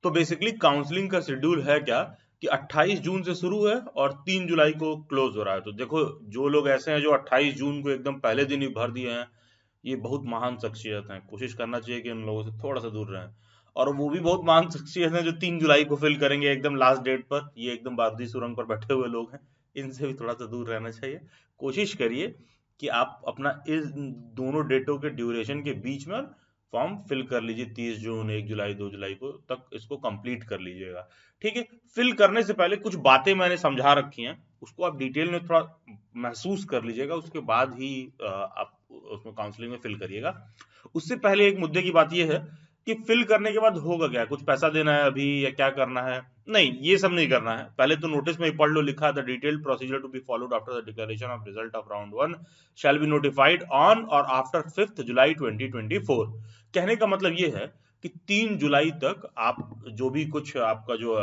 तो basically counselling का schedule है क्या कि 28 जून से शुरू है और 3 जुलाई को क्लोज हो रहा है। तो देखो, जो लोग ऐसे हैं जो 28 जून को एकदम पहले दिन ही भर दिए हैं, ये बहुत महान शख्सियत हैं। कोशिश करना चाहिए कि उन लोगों से थोड़ा सा दूर रहें। और वो भी बहुत महान शख्सियत हैं जो 3 जुलाई को फिल करेंगे एकदम लास्ट डेट पर। ये एकदम बारूदी सुरंग पर बैठे हुए लोग हैं, इनसे भी थोड़ा सा दूर रहना चाहिए। कोशिश करिए कि आप अपना इस दोनों डेटों के ड्यूरेशन के बीच में फॉर्म फिल कर लीजिए। 30 जून, 1 जुलाई, 2 जुलाई को तक इसको कंप्लीट कर लीजिएगा। ठीक है। फिल करने से पहले कुछ बातें मैंने समझा रखी हैं, उसको आप डिटेल में थोड़ा महसूस कर लीजिएगा, उसके बाद ही आप उसमें काउंसलिंग में फिल करिएगा। उससे पहले एक मुद्दे की बात यह है कि फिल करने के बाद होगा क्या, कुछ पैसा देना है अभी या क्या करना है? नहीं, ये सब नहीं करना है। पहले तो नोटिस में ही पढ़ लो, लिखा the detailed procedure to be followed after the declaration of result of round 1 shall be notified on और आफ्टर 5 जुलाई 2024। कहने का मतलब ये है कि 3 जुलाई तक आप जो भी कुछ आपका जो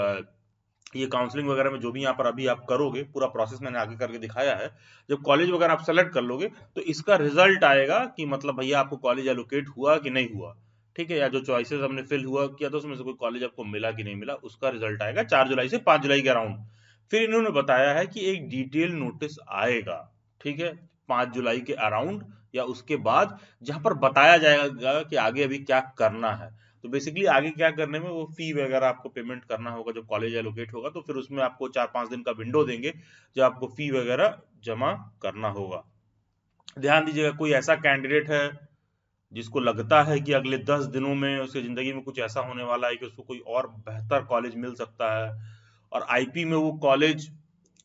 ये काउंसलिंग वगैरह में जो भी यहाँ पर अभी आप करोगे, पूरा प्रोसेस मैंने आगे करके दिखाया है। जब कॉलेज वगैरह आप सेलेक्ट कर लोगे तो इसका रिजल्ट आएगा कि मतलब भैया आपको कॉलेज एलोकेट हुआ कि नहीं हुआ। ठीक है, या जो चॉइसेस हमने फिल हुआ किया तो उसमें से कोई कॉलेज आपको मिला कि नहीं मिला, उसका रिजल्ट आएगा 4 जुलाई से 5 जुलाई के अराउंड। फिर इन्होंने बताया है कि एक डिटेल नोटिस आएगा, ठीक है, 5 जुलाई के अराउंड या उसके बाद, जहां पर बताया जाएगा कि आगे अभी क्या करना है। तो बेसिकली आगे क्या करने में वो फी वगैरह आपको पेमेंट करना होगा। जब कॉलेज एलोकेट होगा तो फिर उसमें आपको 4-5 दिन का विंडो देंगे जब आपको फी वगैरह जमा करना होगा। ध्यान दीजिएगा, कोई ऐसा कैंडिडेट है जिसको लगता है कि अगले 10 दिनों में उसकी जिंदगी में कुछ ऐसा होने वाला है कि उसको कोई और बेहतर कॉलेज मिल सकता है, और आईपी में वो कॉलेज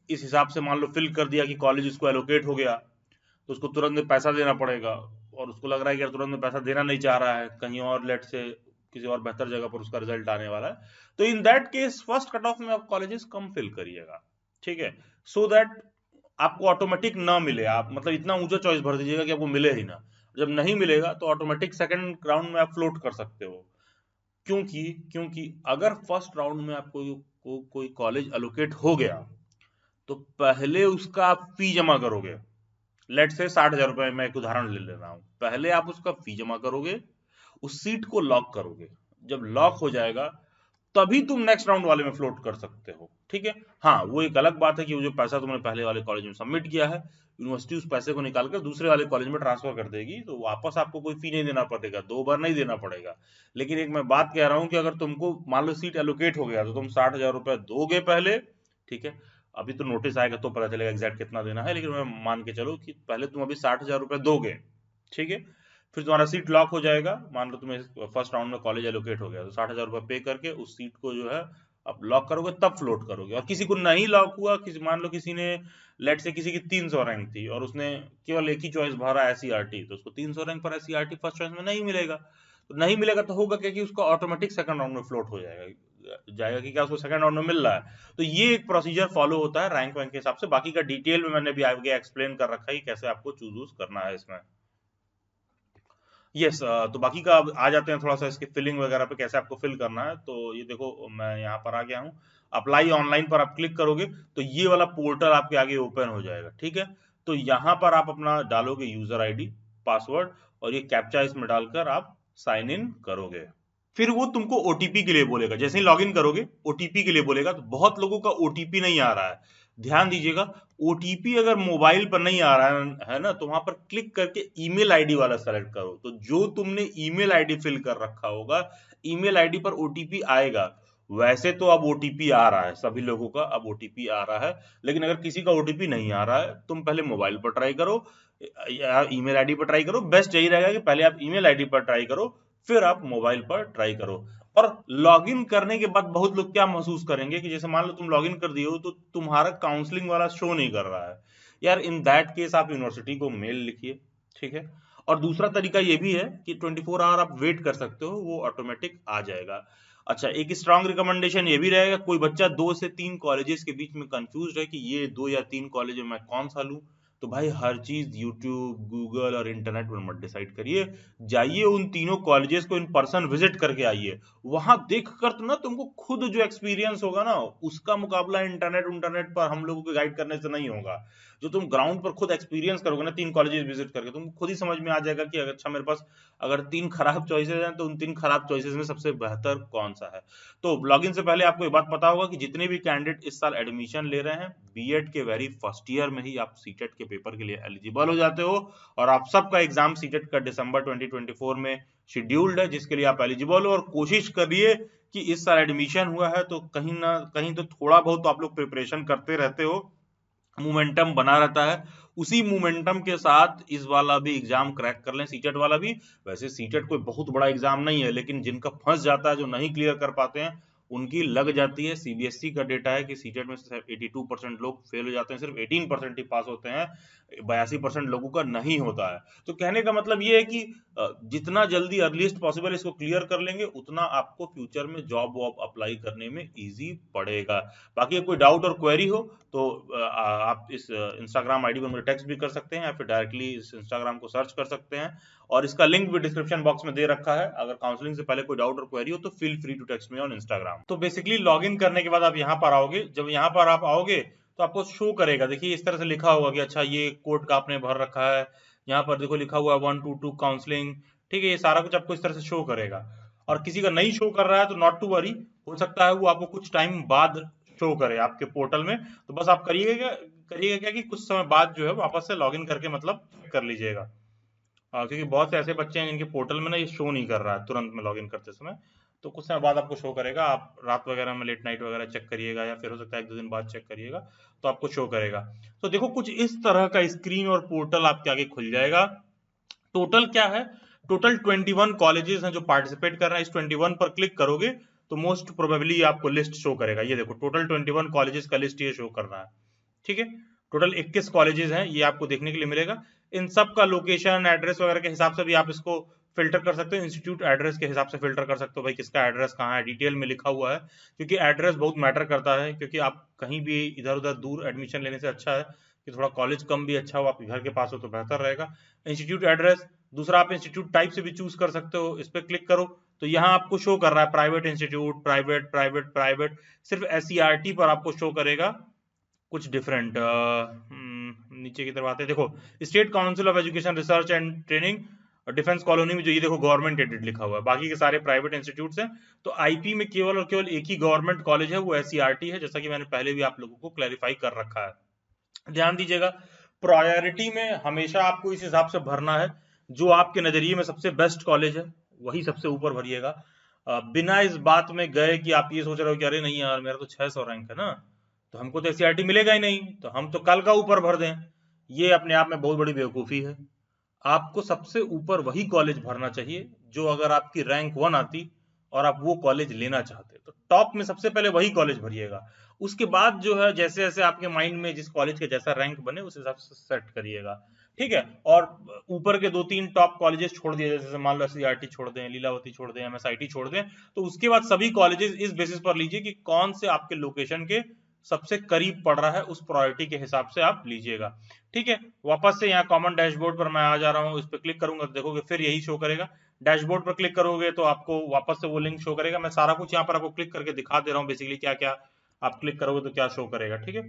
इस हिसाब से मान लो फिल कर दिया कि कॉलेज उसको एलोकेट हो गया, तो उसको तुरंत में पैसा देना पड़ेगा। और उसको लग रहा है कि यार तुरंत में पैसा देना नहीं चाह रहा है, कहीं और लेट से किसी और बेहतर जगह पर उसका रिजल्ट आने वाला है, तो in that case first cut off में आप कॉलेजेस कम फिल करिएगा। ठीक है, सो दैट आपको ऑटोमेटिक ना मिले। आप मतलब इतना ऊंचा चॉइस भर दीजिएगा कि आपको मिले ही ना। जब नहीं मिलेगा तो ऑटोमेटिक सेकंड राउंड में आप फ्लोट कर सकते हो। क्योंकि क्योंकि अगर फर्स्ट राउंड में आपको कोई कॉलेज एलोकेट हो गया तो पहले उसका आप फी जमा करोगे। लेट से 60,000 रुपए, मैं एक उदाहरण ले ले रहा हूं। पहले आप उसका फी जमा करोगे, उस सीट को लॉक करोगे। जब लॉक हो जाएगा तभी तुम नेक्स्ट राउंड वाले में फ्लोट कर सकते हो। ठीक है। हाँ, वो एक अलग बात है कि वो जो पैसा तुमने पहले वाले कॉलेज में सबमिट किया है, यूनिवर्सिटी उस पैसे को निकाल कर दूसरे वाले कॉलेज में ट्रांसफर कर देगी, तो वापस आपको कोई फी नहीं देना पड़ेगा, 2 बार नहीं देना पड़ेगा। लेकिन एक मैं बात कह रहा हूं कि अगर तुमको मान लो सीट एलोकेट हो गया तो तुम 60,000 रुपए दोगे पहले। ठीक है, अभी तो नोटिस आएगा तो पता चलेगा एग्जैक्ट कितना देना है, लेकिन मैं मान के चलो कि पहले तुम अभी 60,000 रुपए दोगे। ठीक है, फिर तुम्हारा सीट लॉक हो जाएगा। मान लो तुम्हें फर्स्ट राउंड में कॉलेज एलोकेट हो गया तो 60,000 रुपए पे करके उस सीट को जो है आप लॉक करोगे, तब फ्लोट करोगे। और किसी को नहीं लॉक हुआ, किसी मान लो किसी ने, लेट से किसी की 300 रैंक थी और उसने केवल एक ही चॉइस भरा एससीईआरटी, तो उसको 300 रैंक पर एससीईआरटी फर्स्ट चॉइस में नहीं मिलेगा। तो नहीं मिलेगा तो होगा क्या कि उसका ऑटोमेटिक सेकंड राउंड में फ्लोट हो जाएगा कि क्या उसको सेकंड राउंड में मिल रहा है। तो ये एक प्रोसीजर फॉलो होता है रैंक वैंक के हिसाब से। बाकी का डिटेल में मैंने भी आगे एक्सप्लेन कर रखा है कि कैसे आपको चूज करना है इसमें। यस, तो बाकी का अब आ जाते हैं थोड़ा सा इसके फिलिंग वगैरह पे, कैसे आपको फिल करना है। तो ये देखो, मैं यहाँ पर आ गया हूँ। अप्लाई ऑनलाइन पर आप क्लिक करोगे तो ये वाला पोर्टल आपके आगे ओपन हो जाएगा। ठीक है, तो यहाँ पर आप अपना डालोगे यूजर आईडी, पासवर्ड, और ये कैप्चा इसमें डालकर आप साइन इन करोगे। फिर वो तुमको ओटीपी के लिए बोलेगा। जैसे ही लॉगिन करोगे ओटीपी के लिए बोलेगा। तो बहुत लोगों का ओटीपी नहीं आ रहा है, ध्यान दीजिएगा। ओटीपी अगर मोबाइल पर नहीं आ रहा है ना, तो वहां पर क्लिक करके ईमेल आईडी वाला सेलेक्ट करो। तो जो तुमने ईमेल आईडी फिल कर रखा होगा, ईमेल आईडी पर ओटीपी आएगा। वैसे तो अब ओटीपी आ रहा है, सभी लोगों का अब ओटीपी आ रहा है। लेकिन अगर किसी का ओटीपी नहीं आ रहा है, तुम पहले मोबाइल पर ट्राई करो या ईमेल आईडी पर ट्राई करो। बेस्ट यही रहेगा कि पहले आप ईमेल आईडी पर ट्राई करो, फिर आप मोबाइल पर ट्राई करो। और लॉगिन करने के बाद बहुत लोग क्या महसूस करेंगे कि जैसे मान लो तुम लॉगिन कर दिए हो तो तुम्हारा काउंसलिंग वाला शो नहीं कर रहा है। यार, इन दैट केस आप यूनिवर्सिटी को मेल लिखिए। ठीक है, और दूसरा तरीका ये भी है कि 24 आवर आप वेट कर सकते हो, वो ऑटोमेटिक आ जाएगा। अच्छा, एक स्ट्रांग रिकमेंडेशन ये भी रहेगा, कोई बच्चा 2 से 3 कॉलेजेस के बीच में कंफ्यूज है कि ये 2 या 3 कॉलेज में मैं कौन सा लूं, तो भाई हर चीज यूट्यूब, गूगल और इंटरनेट पर मत डिसाइड करिए, जाइए उन तीनों कॉलेजेस को इन पर्सन विजिट करके आइए। वहां देख कर तो ना तुमको खुद जो एक्सपीरियंस होगा ना, उसका मुकाबला इंटरनेट इंटरनेट पर हम लोगों को गाइड करने से नहीं होगा। जो तुम ग्राउंड पर खुद एक्सपीरियंस करोगे ना, 3 कॉलेजेस विजिट करके, तुमको खुद ही समझ में आ जाएगा कि अच्छा मेरे पास अगर 3 खराब चॉइसेस हैं तो उन 3 खराब चॉइसेस में सबसे बेहतर कौन सा है। तो लॉगिन से पहले आपको ये बात पता होगा कि जितने भी कैंडिडेट इस साल एडमिशन ले रहे हैं, बीएड के वेरी फर्स्ट ईयर में ही आप सीटेट के पेपर के लिए एलिजिबल हो जाते हो। और आप सबका एग्जाम सीटेट का दिसंबर 2024 में शेड्यूल्ड है, जिसके लिए आप एलिजिबल हो। और कोशिश करिए कि इस साल एडमिशन हुआ है तो कहीं ना कहीं तो थोड़ा बहुत तो आप लोग प्रिपरेशन करते रहते हो, मोमेंटम बना रहता है। उसी मोमेंटम के साथ इस वाला भी एग्जाम क्रैक कर लें, सीटेट वाला भी। वैसे सीटेट कोई बहुत बड़ा एग्जाम नहीं है, लेकिन जिनका फंस जाता है, जो नहीं क्लियर कर पाते हैं, उनकी लग जाती है। सीबीएसई का डेटा है कि सीटेट में सिर्फ 82% लोग फेल हो जाते हैं, सिर्फ 18% ही पास होते हैं, 82% लोगों का नहीं होता है। तो कहने का मतलब ये है कि जितना जल्दी अर्लीस्ट पॉसिबल इसको क्लियर कर लेंगे, उतना आपको फ्यूचर में जॉब वॉब अप्लाई करने में इजी पड़ेगा। बाकी कोई डाउट और क्वेरी हो तो आप इस इंस्टाग्राम आईडी पर मुझे टेक्स्ट भी कर सकते हैं, या फिर डायरेक्टली इस इंस्टाग्राम को सर्च कर सकते हैं। और इसका लिंक भी डिस्क्रिप्शन बॉक्स में दे रखा है। अगर काउंसलिंग से पहले कोई डाउट और क्वेरी हो तो feel free to text me on Instagram. तो बेसिकली लॉग इन करने के बाद आप यहाँ पर आओगे। जब यहाँ पर आप आओगे तो आपको शो करेगा, देखिए इस तरह से लिखा होगा कि अच्छा ये कोड का आपने भर रखा है। यहाँ पर देखो लिखा हुआ है 122 काउंसलिंग, ठीक है। ये सारा कुछ आपको इस तरह से शो करेगा। और किसी का नहीं शो कर रहा है तो नॉट टू वरी, हो सकता है वो आपको कुछ टाइम बाद शो करे आपके पोर्टल में। तो बस आप करिएगा क्या कि कुछ समय बाद जो है वापस से लॉगिन करके मतलब कर लीजिएगा। क्योंकि बहुत से ऐसे बच्चे हैं जिनके पोर्टल में ना ये शो नहीं कर रहा है तुरंत में लॉगिन करते समय। तो कुछ समय बाद आपको शो करेगा। आप रात वगैरह में लेट नाइट वगैरह चेक करिएगा, या फिर हो सकता है 1-2 दिन बाद चेक करिएगा, तो आपको शो करेगा। तो देखो कुछ इस तरह का स्क्रीन और पोर्टल आपके आगे खुल जाएगा। टोटल क्या है, टोटल 21 कॉलेजेस हैं जो पार्टिसिपेट कर रहे हैं। इस 21 पर क्लिक करोगे तो मोस्ट प्रोबेबली आपको लिस्ट शो करेगा। ये देखो टोटल 21 कॉलेजेस का लिस्ट ये शो कर रहा है, ठीक है। टोटल 21 कॉलेजेस हैं, ये आपको देखने के लिए मिलेगा। इन सब का लोकेशन एड्रेस वगैरह के हिसाब से भी आप इसको फिल्टर कर सकते हो। इंस्टीट्यूट एड्रेस के हिसाब से फिल्टर कर सकते हो, भाई किसका एड्रेस कहाँ है, डिटेल में लिखा हुआ है। क्योंकि एड्रेस बहुत मैटर करता है, क्योंकि आप कहीं भी इधर उधर दूर एडमिशन लेने से अच्छा है कि थोड़ा कॉलेज कम भी अच्छा हो, आपके घर के पास हो तो बेहतर रहेगा। Institute address. दूसरा आप इंस्टीट्यूट टाइप से भी चूज कर सकते हो, इस पर क्लिक करो तो यहाँ आपको शो कर रहा है private institute, private private private. सिर्फ एससीईआरटी पर आपको शो करेगा कुछ डिफरेंट। नीचे की तरफ आते हैं, देखो state council of education research and training defence colony में जो ये देखो गवर्नमेंट एडेड लिखा हुआ है, बाकी के सारे प्राइवेट इंस्टीट्यूट्स हैं। तो आईपी में केवल और केवल एक ही गवर्नमेंट कॉलेज है, वो एससीईआरटी है, जैसा कि मैंने पहले भी आप लोगों को क्लैरिफाई कर रखा है। ध्यान दीजिएगा, प्रायोरिटी में हमेशा आपको इस हिसाब से भरना है, जो आपके नजरिए में सबसे बेस्ट कॉलेज है वही सबसे ऊपर भरिएगा। बिना इस बात में गए कि आप ये सोच रहे हो कि अरे नहीं यार मेरा तो 600 रैंक है ना, तो हमको तो एससीईआरटी मिलेगा ही नहीं, तो हम तो कल का ऊपर भर दें। ये अपने आप में बहुत बड़ी बेवकूफ़ी है। आपको सबसे ऊपर वही कॉलेज भरना चाहिए जो अगर आपकी रैंक 1 आती और आप वो कॉलेज लेना चाहते, तो टॉप में सबसे पहले वही कॉलेज भरिएगा। उसके बाद जो है जैसे जैसे आपके माइंड में जिस कॉलेज के जैसा रैंक बने उस हिसाब से सेट करिएगा, ठीक है। और ऊपर के 2-3 टॉप कॉलेजेस छोड़ दिए, जैसे मान लो एससीईआरटी छोड़ दें, लीलावती छोड़ दें, एमएसआईटी छोड़ दें, तो उसके बाद सभी कॉलेजेस इस बेसिस पर लीजिए कि कौन से आपके लोकेशन के सबसे करीब पड़ रहा है, उस प्रायोरिटी के हिसाब से आप लीजिएगा, ठीक है। वापस से यहाँ कॉमन डैशबोर्ड पर मैं आ जा रहा हूँ, इस पर क्लिक करूंगा तो देखोगे फिर यही शो करेगा। डैशबोर्ड पर क्लिक करोगे तो आपको वापस से वो लिंक शो करेगा। मैं सारा कुछ यहाँ पर आपको क्लिक करके दिखा दे रहा हूँ, बेसिकली क्या क्या आप क्लिक करोगे तो क्या शो करेगा, ठीक है।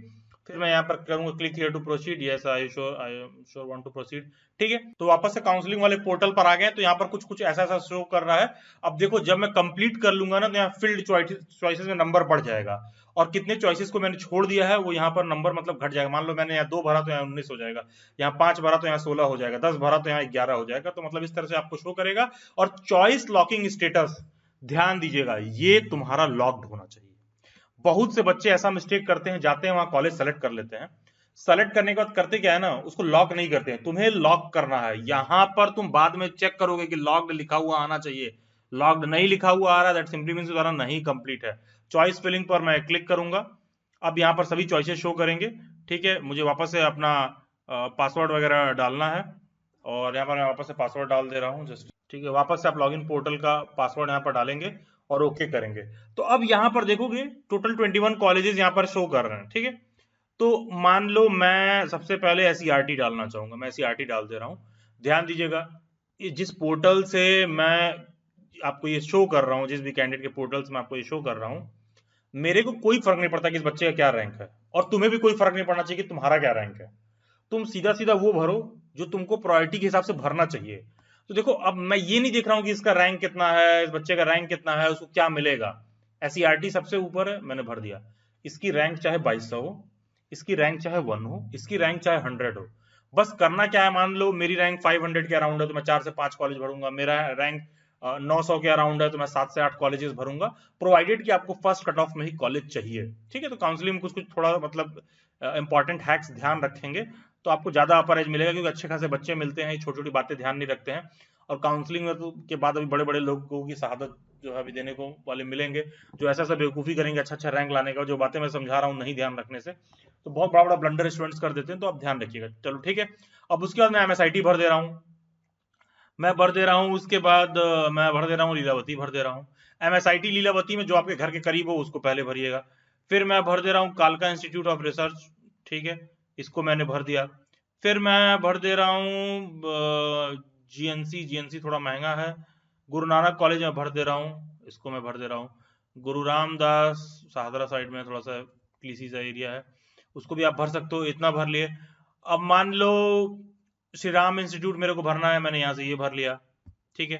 फिर मैं यहाँ पर करूंगा click here to proceed, yes I sure want to proceed, ठीक है। तो वापस से काउंसलिंग वाले पोर्टल पर आ गए, तो यहाँ पर कुछ कुछ ऐसा ऐसा शो कर रहा है। अब देखो जब मैं कंप्लीट कर लूंगा ना तो यहाँ फील्ड चॉइसेस में नंबर बढ़ जाएगा, और कितने चॉइसेस को मैंने छोड़ दिया है वो यहाँ पर नंबर मतलब घट जाएगा। मान लो मैंने यहाँ 2 भरा तो यहाँ 19 हो जाएगा, यहाँ 5 भरा तो यहाँ 16 हो जाएगा, 10 भरा तो यहाँ 11 हो जाएगा। तो मतलब इस तरह से आपको शो करेगा। और चॉइस लॉकिंग स्टेटस, ध्यान दीजिएगा, ये तुम्हारा लॉक्ड होना चाहिए। बहुत से बच्चे ऐसा मिस्टेक करते हैं, जाते हैं वहां कॉलेज सेलेक्ट कर लेते हैं, सेलेक्ट करने के बाद करते क्या है ना, उसको लॉक नहीं करते हैं। तुम्हें लॉक करना है, यहां पर तुम बाद में चेक करोगे कि लॉक्ड लिखा हुआ आना चाहिए। लॉक्ड नहीं लिखा हुआ आ रहा है, दैट सिंपली मींस तुम्हारा नहीं कंप्लीट है। चॉइस फिलिंग पर मैं क्लिक करूंगा। अब यहाँ पर सभी चॉइसेस शो करेंगे, ठीक है। मुझे वापस से अपना पासवर्ड वगैरह डालना है, और यहाँ पर मैं वापस से पासवर्ड डाल दे रहा हूँ जस्ट, ठीक है। वापस से आप लॉगिन पोर्टल का पासवर्ड यहाँ पर डालेंगे और ओके करेंगे। तो अब यहाँ पर देखोगे टोटल 21 कॉलेजेस यहाँ पर शो कर रहे हैं, ठीक है। तो मान लो मैं सबसे पहले SCRT डालना चाहूंगा, मैं SCRT डाल दे रहा हूँ। ध्यान दीजिएगा, ये जिस पोर्टल से मैं आपको ये शो कर रहा हूँ, जिस भी कैंडिडेट के पोर्टल से मैं आपको ये शो कर रहा हूँ, मेरे को कोई फर्क नहीं पड़ता कि इस बच्चे का क्या रैंक है, और तुम्हें भी कोई फर्क नहीं पड़ना चाहिए कि तुम्हारा क्या रैंक है। तुम सीधा सीधा वो भरो जो तुमको प्रायोरिटी के हिसाब से भरना चाहिए। तो देखो, अब मैं ये नहीं देख रहा हूँ कि इसका रैंक कितना है, इस बच्चे का रैंक कितना है, उसको क्या मिलेगा। SCRT सबसे ऊपर है, मैंने भर दिया। इसकी रैंक चाहे 2200 हो, इसकी रैंक चाहे 1 हो, इसकी रैंक चाहे 100 हो। बस करना क्या है, मान लो मेरी रैंक 500 के अराउंड है तो मैं 4 से 5 कॉलेज भरूंगा, मेरा रैंक 900 के अराउंड है तो मैं 7 से 8 कॉलेजेस भरूंगा, प्रोवाइडेड कि आपको फर्स्ट कट ऑफ में ही कॉलेज चाहिए। ठीक है, तो काउंसलिंग में कुछ कुछ थोड़ा मतलब इंपॉर्टेंट हैक्स ध्यान रखेंगे तो आपको ज्यादा अपर एज मिलेगा, क्योंकि अच्छे खासे बच्चे मिलते हैं, छोटी छोटी बातें ध्यान नहीं रखते हैं। और काउंसलिंग में तो के बाद अभी बड़े बड़े लोगों की शहादत जो है अभी देने को वाले मिलेंगे, जो ऐसा ऐसा बेवकूफी करेंगे अच्छा अच्छा रैंक लाने का, जो बातें मैं समझा रहा हूँ नहीं ध्यान रखने से तो बहुत बड़ा बड़ा ब्लंडर स्टूडेंट्स कर देते हैं, तो आप ध्यान रखिएगा। चलो ठीक है, अब उसके बाद मैं MSIT भर दे रहा हूँ, मैं भर दे रहा हूँ। उसके बाद मैं भर दे रहा हूँ लीलावती भर दे रहा हूँ। MSIT लीलावती में जो आपके घर के करीब हो उसको पहले भरिएगा। फिर मैं भर दे रहा हूँ कालका इंस्टीट्यूट ऑफ रिसर्च, ठीक है, इसको मैंने भर दिया। फिर मैं भर दे रहा हूँ GNC थोड़ा महंगा है। गुरु नानक कॉलेज में भर दे रहा हूँ, इसको मैं भर दे रहा हूँ। गुरु रामदास शाहदरा साइड में थोड़ा सा क्लीसी सा एरिया है, उसको भी आप भर सकते हो। इतना भर लिए। अब मान लो श्री राम इंस्टीट्यूट मेरे को भरना है, मैंने यहाँ से ये भर लिया, ठीक है।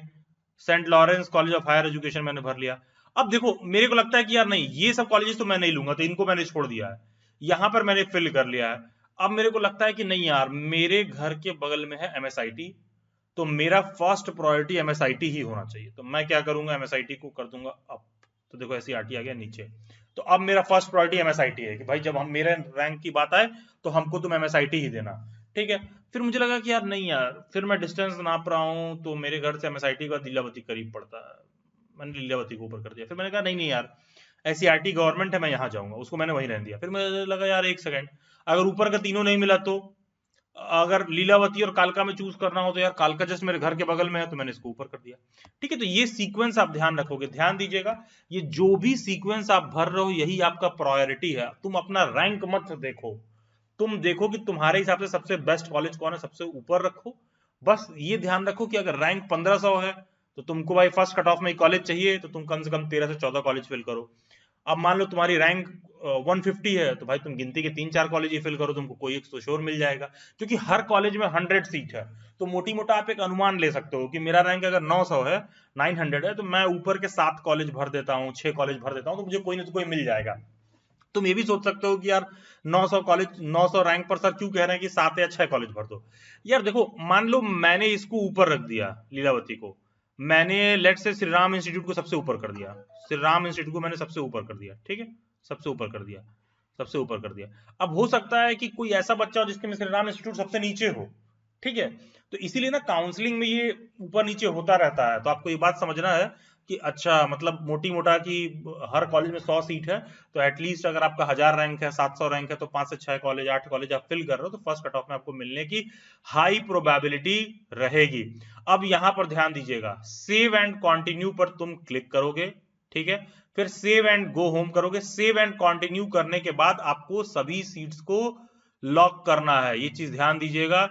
Saint Lawrence College of Higher Education मैंने भर लिया। अब देखो, मेरे को लगता है कि यार नहीं, ये सब कॉलेजेस तो मैं नहीं लूंगा, तो इनको मैंने छोड़ दिया है, यहाँ पर मैंने फिल कर लिया है। अब मेरे को लगता है कि नहीं यार, मेरे घर के बगल में है MSIT, तो मेरा फर्स्ट प्रायोरिटी MSIT ही होना चाहिए। तो मैं क्या करूंगा, MSIT को कर दूंगा अप। तो देखो SCRT आ गया नीचे। तो अब मेरा फर्स्ट प्रायोरिटी MSIT है कि भाई जब हम मेरे रैंक की बात आए तो हमको तुम MSIT ही देना, ठीक है। फिर मुझे लगा कि यार नहीं यार, फिर मैं डिस्टेंस नाप रहा हूँ तो मेरे घर से MSIT का लीलावती करीब पड़ता है, मैंने लीलावती को ऊपर कर दिया। फिर मैंने कहा नहीं नहीं यार, SCRT गवर्नमेंट है, मैं यहाँ जाऊंगा, उसको मैंने वहीं रहने दिया। फिर मुझे लगा यार एक सेकंड, अगर ऊपर का तीनों नहीं मिला तो अगर लीलावती और कालका में चूज करना हो तो यार कालका जस्ट मेरे घर के बगल में है, तो मैंने इसको ऊपर कर दिया। ठीक है, तो ये सीक्वेंस आप ध्यान रखोगे, ध्यान दीजिएगा, ये जो भी सीक्वेंस आप भर रहे हो यही आपका प्रायोरिटी है। तुम अपना रैंक मत देखो, तुम देखो कि तुम्हारे हिसाब से सबसे बेस्ट कॉलेज कौन है, सबसे ऊपर रखो। बस ये ध्यान रखो कि अगर रैंक 1500 है तो तुमको भाई फर्स्ट कट ऑफ में कॉलेज चाहिए, तो तुम कम से कम 13 से 14 कॉलेज फिल करो। अब मान लो तुम्हारी रैंक 150 है, तो भाई तुम गिनती के 3-4 कॉलेज ही फिल करो, तुमको कोई एक तो श्योर मिल जाएगा, क्योंकि हर कॉलेज में 100 सीट है। तो मोटी मोटा आप एक अनुमान ले सकते हो कि मेरा रैंक अगर 900 है, 900 है, तो मैं ऊपर के 7 कॉलेज भर देता हूँ, 6 कॉलेज भर देता हूँ, तो मुझे कोई ना तो कोई मिल जाएगा। तुम ये भी सोच सकते हो कि यार 900 कॉलेज, 900 रैंक पर सर क्यों कह रहे हैं कि 7 या 6 कॉलेज भर दो। यार देखो, मान लो मैंने इसको ऊपर रख दिया, लीलावती को मैंने लेट से श्री राम इंस्टीट्यूट को सबसे ऊपर कर दिया, श्री राम इंस्टीट्यूट को मैंने सबसे ऊपर कर दिया, ठीक है, सबसे ऊपर कर दिया, सबसे ऊपर कर दिया। अब हो सकता है कि कोई ऐसा बच्चा हो जिसके में श्री राम इंस्टीट्यूट सबसे नीचे हो, ठीक है। तो इसीलिए ना काउंसलिंग में ये ऊपर नीचे होता रहता है, तो आपको ये बात समझना है कि अच्छा मतलब मोटी मोटा कि हर कॉलेज में 100 सीट है, तो एटलीस्ट अगर आपका 1000 रैंक है, 700 रैंक है, तो 5 से 6 कॉलेज, 8 कॉलेज आप फिल कर रहे हो, तो फर्स्ट कट ऑफ में आपको मिलने की हाई प्रोबेबिलिटी रहेगी। अब यहां पर ध्यान दीजिएगा, सेव एंड कंटिन्यू पर तुम क्लिक करोगे, ठीक है। फिर सेव एंड गो होम करोगे। सेव एंड कंटिन्यू करने के बाद आपको सभी सीट्स को लॉक करना है, ये चीज ध्यान दीजिएगा।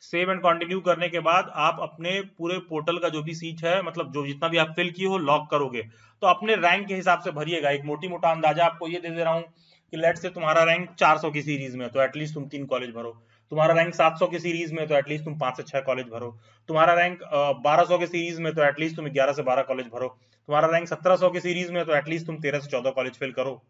सेव एंड कंटिन्यू करने के बाद आप अपने पूरे पोर्टल का जो भी सीट है, मतलब जो जितना भी आप फिल किए हो, लॉक करोगे। तो अपने रैंक के हिसाब से भरिएगा। एक मोटी मोटा अंदाजा आपको ये दे दे रहा हूं कि लेट से तुम्हारा रैंक 400 की सीरीज में, तो एटलीस्ट तुम 3 कॉलेज भरो। तुम्हारा रैंक 700 की सीरीज में, तो एटलीस्ट तुम 5 से 6 कॉलेज भरो। तुम्हारा रैंक 1200 की सीरीज में, तो एटलीस्ट तुम 11 से 12 कॉलेज भरो। तुम्हारा रैंक 1700 की सीरीज में, तो एटलीस्ट तुम 13 से 14 कॉलेज फिल करो,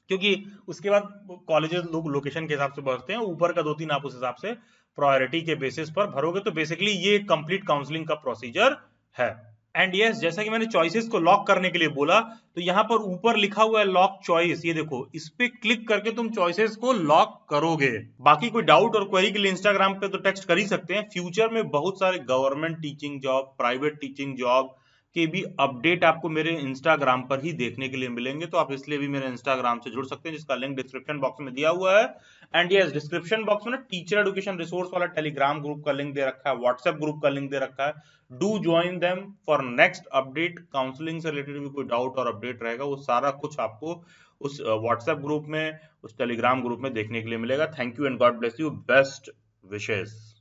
क्योंकि उसके बाद कॉलेजेस लोग लोकेशन के हिसाब से भरते हैं, ऊपर का 2-3 आप उस हिसाब से प्रायोरिटी के बेसिस पर भरोगे। तो बेसिकली ये कंप्लीट काउंसलिंग का प्रोसीजर है। एंड यस, जैसा कि मैंने चॉइसेस को लॉक करने के लिए बोला, तो यहां पर ऊपर लिखा हुआ है लॉक चॉइस, ये देखो, इस पे क्लिक करके तुम चॉइसेस को लॉक करोगे। बाकी कोई डाउट और क्वेरी के लिए इंस्टाग्राम पे तो टेक्स्ट कर ही सकते हैं। फ्यूचर में बहुत सारे government teaching job, private teaching job के भी अपडेट आपको मेरे इंस्टाग्राम पर ही देखने के लिए मिलेंगे, तो आप इसलिए भी मेरे इंस्टाग्राम से जुड़ सकते हैं, जिसका लिंक डिस्क्रिप्शन बॉक्स में दिया हुआ है। एंड यस, डिस्क्रिप्शन बॉक्स में ना टीचर एजुकेशन रिसोर्स वाला टेलीग्राम ग्रुप का लिंक दे रखा है, व्हाट्सएप ग्रुप का लिंक दे रखा है। Do join them for next update. Counselling से रिलेटेड भी कोई डाउट और अपडेट रहेगा, वो सारा कुछ आपको उस व्हाट्सएप ग्रुप में, उस टेलीग्राम ग्रुप में देखने के लिए मिलेगा। Thank you and God bless you. Best wishes.